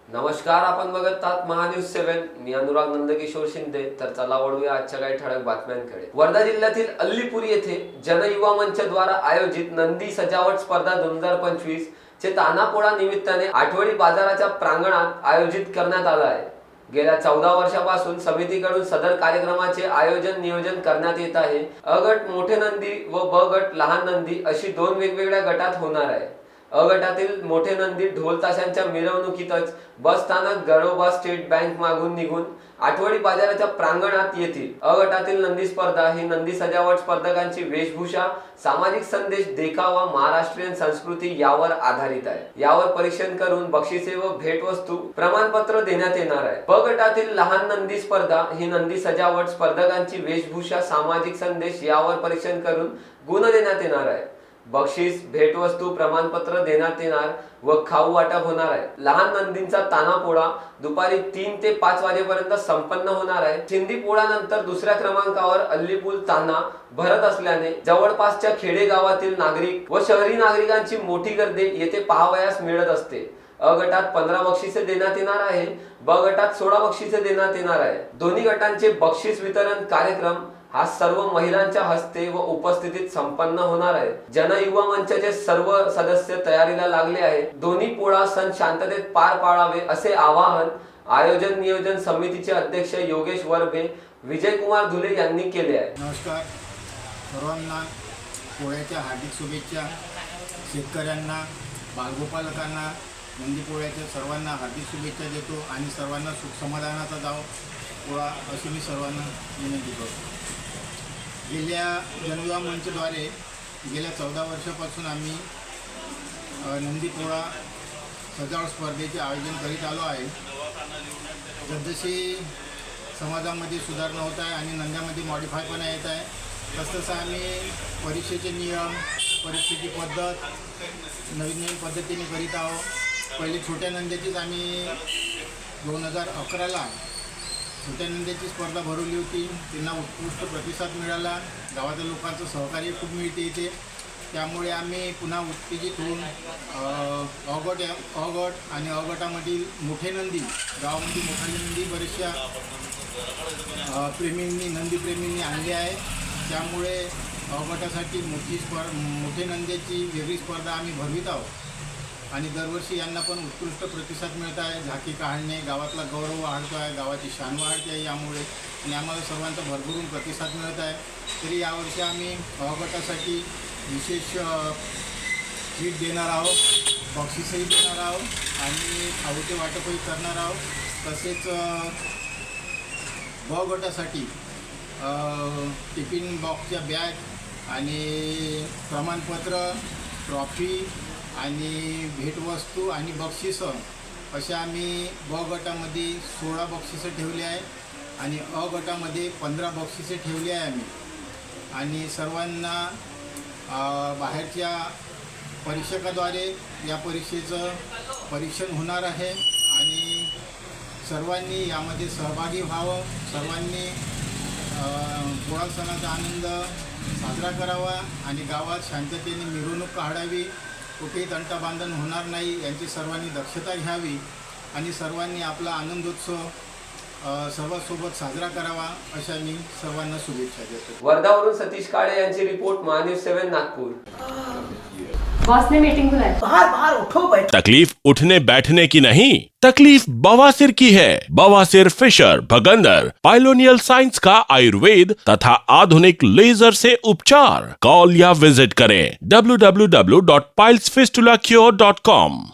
नमस्कार, आपण बघत आहात महान्यूज 7. मी अनुराग नंदकिशोर शिंदे. तर चला वळूया आजच्या काही ठळक बातम्यांकडे. वर्धा जिल्ह्यातील अल्लीपूर येथे जनयुवा मंचद्वारा आयोजित नंदी सजावट स्पर्धा 2025 चे तानापोळा निमित्ताने आठवडी बाजाराच्या प्रांगणात आयोजित करण्यात आला आहे. गेल्या 14 वर्षापासून समितीकडून सदर कार्यक्रमाचे आयोजन नियोजन करण्यात येत आहे. अ गट मोठे नंदी व ब गट लहान नंदी अशी दोन वेगवेगळ्या गटात होणार आहे. अ गटातील मोठे नंदी ढोल ताशांच्या मिरवणुकीतच बस स्थानक गरोबा स्टेट बँक मागून निघून आठवडी बाजाराच्या प्रांगणात येतील. अ गटातील नंदी स्पर्धा ही नंदी सजावट स्पर्धकांची वेशभूषा, सामाजिक संदेश, देखावा, महाराष्ट्रीयन संस्कृती यावर आधारित आहे. यावर परीक्षण करून बक्षिसे व भेटवस्तू प्रमाणपत्र देण्यात येणार आहे. ब गटातील लहान नंदी स्पर्धा ही नंदी सजावट स्पर्धकांची वेशभूषा, सामाजिक संदेश यावर परीक्षण करून गुण देण्यात येणार आहे. बक्षीस, भेटवस्तू, प्रमाणपत्र देण्यात येणार व खाऊ वाटप होणार आहे. लहान नंदींचा तानापोळा दुपारी 3 ते 5 वाजेपर्यंत संपन्न होणार आहे. शिंदी पोळानंतर दुसऱ्या क्रमांकावर अल्लीपूर ताना भरत असल्याने जवळपासच्या खेडेगावातील नागरिक व शहरी नागरिकांची मोठी गर्दी येथे पाहावयास मिळत असते. अ गटात 15 बक्षिसे देण्यात येणार आहे. ब गटात 16 बक्षिसे देण्यात येणार आहे. दोन्ही गटांचे बक्षीस वितरण कार्यक्रम हा सर्व महिलांच्या हस्ते व उपस्थितीत संपन्न होणार आहे. जनयुवा मंचाचे सर्व सदस्य तयारीला लागले आहेत. दोन्ही पोळा सण शांततेत पार पाडावे असे आवाहन आयोजन नियोजन समितीचे अध्यक्ष योगेश वरबे, विजयकुमार धुले यांनी केले आहे. नमस्कार सर्वांना, पोळ्याच्या हार्दिक शुभेच्छा. शेतकऱ्यांना, बालगोपालकांना नंदी पोळ्याच्या सर्वांना हार्दिक शुभेच्छा देतो आणि सर्वांना सुख समाधानाचा जावो पोळा अशी मी सर्वांना विनंती करतो. गेल्या जनयुवा मंचद्वारे गेल्या 14 वर्षापासून आम्ही नंदी पोळा सजावट स्पर्धेचे आयोजन करीत आलो आहे. जसजशी समाजामध्ये सुधारणा होत आहे आणि नंद्यामध्ये मॉडिफायपणा येत आहे, तसतसं आम्ही परीक्षेचे नियम, परीक्षेची पद्धत नवीन नवीन पद्धतीने करीत आहोत. पहिले छोट्या नंद्याचीच आम्ही 2011ला छोट्या नंद्याची स्पर्धा भरवली होती. त्यांना उत्कृष्ट प्रतिसाद मिळाला. गावातील लोकांचं सहकार्य खूप मिळते इथे. त्यामुळे आम्ही पुन्हा उत्तेजित होऊन अ गट आणि अ गटामधील मोठे नंदी, गावामध्ये मोठे नंदी बरेचशा नंदीप्रेमींनी आणले आहे. त्यामुळे अ गटासाठी मोठे नंद्याची वेगळी स्पर्धा आम्ही भरवित आहोत आणि दरवर्षी यांना पण उत्कृष्ट प्रतिसाद मिळत आहे. झाकी काढणे, गावातला गौरव वाढतो आहे, गावाची शान वाढते आहे यामुळे, आणि आम्हाला सर्वांचा भरभरून प्रतिसाद मिळत आहे. तरी यावर्षी आम्ही अ गटासाठी विशेष किट देणार आहोत, बक्षीसही देणार आहोत आणि खाऊचे वाटपही करणार आहोत. तसेच ब गटासाठी टिफिन बॉक्सच्या बॅग आणि प्रमाणपत्र, ट्रॉफी आणि भेटवस्तू आणि बक्षिसं अशा आम्ही ब गटामध्ये 16 बक्षिसं ठेवली आहे आणि अ गटामध्ये 15 बक्षिसे ठेवली आहे आम्ही. आणि सर्वांना बाहेरच्या परीक्षकाद्वारे या परीक्षेचं परीक्षण होणार आहे आणि सर्वांनी यामध्ये सहभागी व्हावं. सर्वांनी पोळा सणाचा आनंद साजरा करावा आणि गावात शांततेने मिरवणूक काढावी. कुठेही तंटाबांधन होणार नाही यांची सर्वांनी दक्षता घ्यावी आणि सर्वांनी आपला आनंदोत्सव सर्वांसोबत साजरा करावा अशा मी सर्वांना शुभेच्छा देतो. वर्धावरून सतीश काळे यांची रिपोर्ट, महान्यूज 7 नागपूर. बॉस ने मीटिंग बुलाई. बाहर बाहर उठो बैठ. तकलीफ उठने बैठने की नहीं, तकलीफ बवासीर की है. बवासीर, फिशर, भगंदर, पाइलोनियल साइंस का आयुर्वेद तथा आधुनिक लेजर से उपचार. कॉल या विजिट करें www.pilesfistulacure.com.